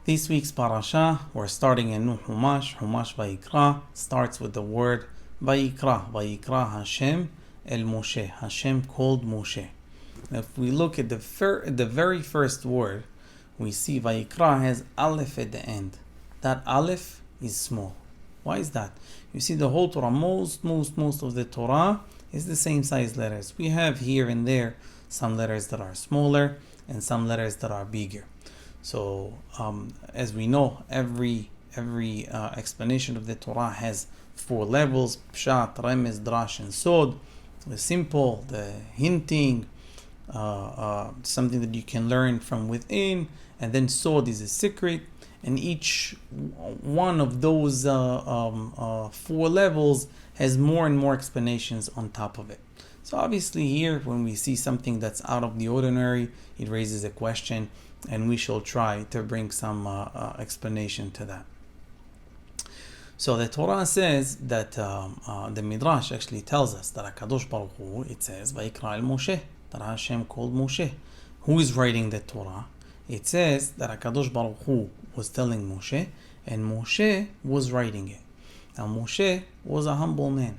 This week's parasha, we're starting a new Humash Vayikra, starts with the word Vayikra. Vayikra Hashem el Moshe. Hashem called Moshe. Now, if we look at the very first word, we see Vayikra has Aleph at the end. That Aleph is small. Why is that? You see, the whole Torah, most of the Torah is the same size letters. We have here and there some letters that are smaller and some letters that are bigger. So, as we know, every explanation of the Torah has 4 levels: Pshat, Remez, Drash, and Sod. The simple, the hinting, something that you can learn from within, and then Sod is a secret. And each one of those 4 levels has more and more explanations on top of it. So obviously here, when we see something that's out of the ordinary, it raises a question, and we shall try to bring some explanation to that. So the Torah says that the Midrash actually tells us that HaKadosh Baruch Hu, it says, Vayikra el Moshe, that Hashem called Moshe. Who is writing the Torah? It says that HaKadosh Baruch Hu was telling Moshe, and Moshe was writing it. Now Moshe was a humble man.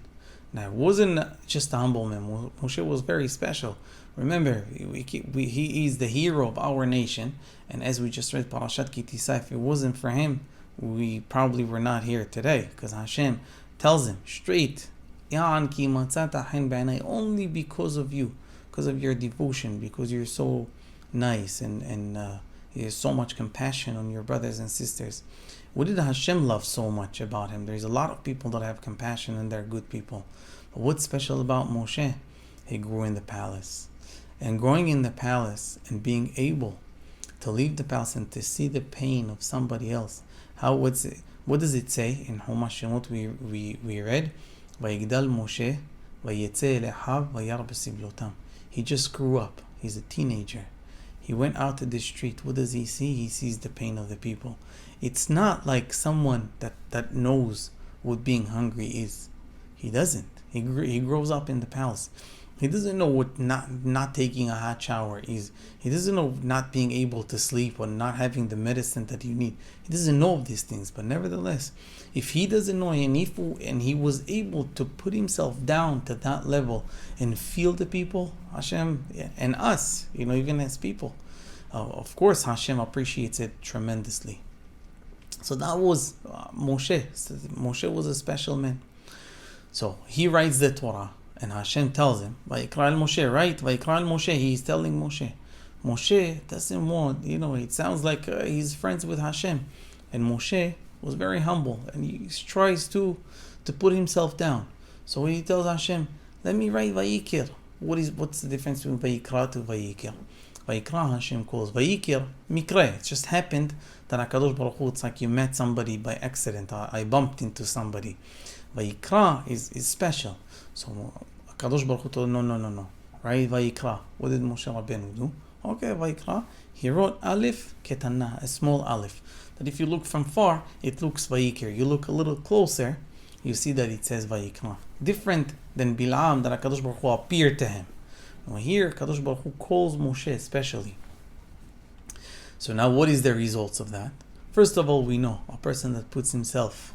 Now it wasn't just a humble man. Moshe was very special. Remember, he is the hero of our nation, and as we just read Parashat Kitisa, if it wasn't for him, we probably were not here today, because Hashem tells him straight, only because of you, because of your devotion, because you're so nice and there's so much compassion on your brothers and sisters. What did Hashem love so much about him? There's a lot of people that have compassion and they're good people. But what's special about Moshe? He grew in the palace. And growing in the palace and being able to leave the palace and to see the pain of somebody else. What does it say in Humash Shemot we read? Vayigdal Moshe, vayetze elechav, vayar b'siblotam. He just grew up. He's a teenager. He went out to the street. What does he see? He sees the pain of the people. It's not like someone that knows what being hungry is. He doesn't. He grows up in the palace. He doesn't know what not taking a hot shower is. He doesn't know not being able to sleep or not having the medicine that you need. He doesn't know of these things. But nevertheless, if he doesn't know and he was able to put himself down to that level and feel the people, Hashem and us, even as people, of course Hashem appreciates it tremendously. So that was Moshe. Moshe was a special man. So he writes the Torah. And Hashem tells him, Vayikra el Moshe, right? Vayikra el Moshe, he's telling Moshe. Moshe doesn't want, it sounds like he's friends with Hashem. And Moshe was very humble, and he tries to put himself down. So he tells Hashem, let me write Vayikir. What's the difference between Vayikra to Vayikir? Vayikra, Hashem calls. Vayikir, Mikre. It just happened that HaKadosh Baruch Hu, it's like you met somebody by accident. I bumped into somebody. Vayikra is special. So HaKadosh Baruch Hu told, no. Right? Vayikra. What did Moshe Rabbeinu do? Okay, Vayikra. He wrote Aleph Ketana, a small Aleph. That if you look from far, it looks Vayikir. You look a little closer, you see that it says Vayikra. Different than Bilam, that HaKadosh Baruch Hu appeared to him. Now here, HaKadosh Baruch Hu calls Moshe especially. So now what is the results of that? First of all, we know a person that puts himself,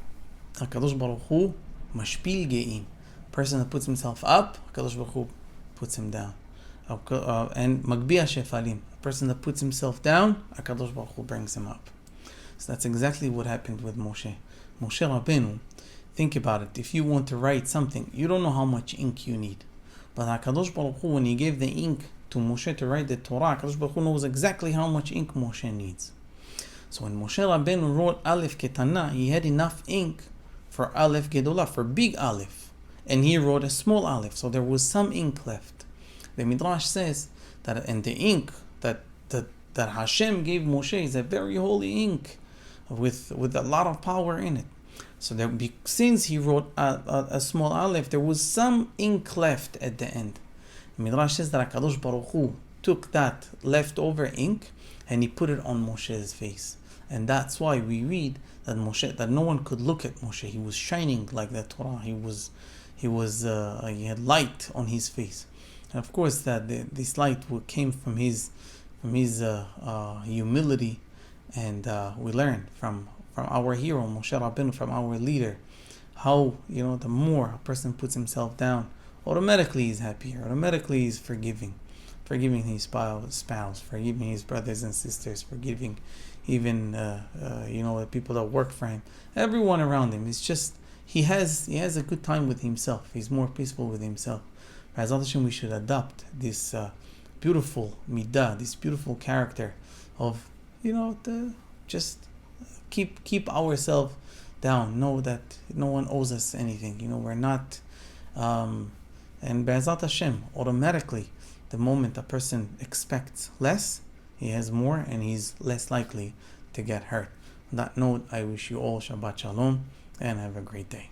HaKadosh Baruch Hu, Mashpil Ge'im. Person that puts himself up, HaKadosh Baruch Hu puts him down. And Magbiya Shefalim, a person that puts himself down, HaKadosh Baruch Hu brings him up. So that's exactly what happened with Moshe. Moshe Rabbeinu, think about it. If you want to write something, you don't know how much ink you need. But HaKadosh Baruch Hu, when he gave the ink to Moshe to write the Torah, HaKadosh Baruch Hu knows exactly how much ink Moshe needs. So when Moshe Rabbeinu wrote Aleph Ketana, he had enough ink for Aleph Gedolah, for big Aleph. And he wrote a small Aleph, so there was some ink left. The Midrash says that, and the ink that Hashem gave Moshe is a very holy ink with a lot of power in it. So since he wrote a small Aleph, there was some ink left at the end. The Midrash says that HaKadosh Baruch Hu took that leftover ink and he put it on Moshe's face. And that's why we read that no one could look at Moshe. He was shining like the Torah. He had light on his face, and of course that this light came from his humility And we learn from our hero, Moshe Rabbeinu, from our leader, how, the more a person puts himself down, automatically he's happier, automatically he's forgiving his spouse, forgiving his brothers and sisters, forgiving even the people that work for him, everyone around him. It's just he has a good time with himself. He's more peaceful with himself. As we should adopt this beautiful midah, this beautiful character of just keep ourselves down. Know that no one owes us anything. We're not. And Be'ezat Hashem, automatically, the moment a person expects less, he has more, and he's less likely to get hurt. On that note, I wish you all Shabbat Shalom and have a great day.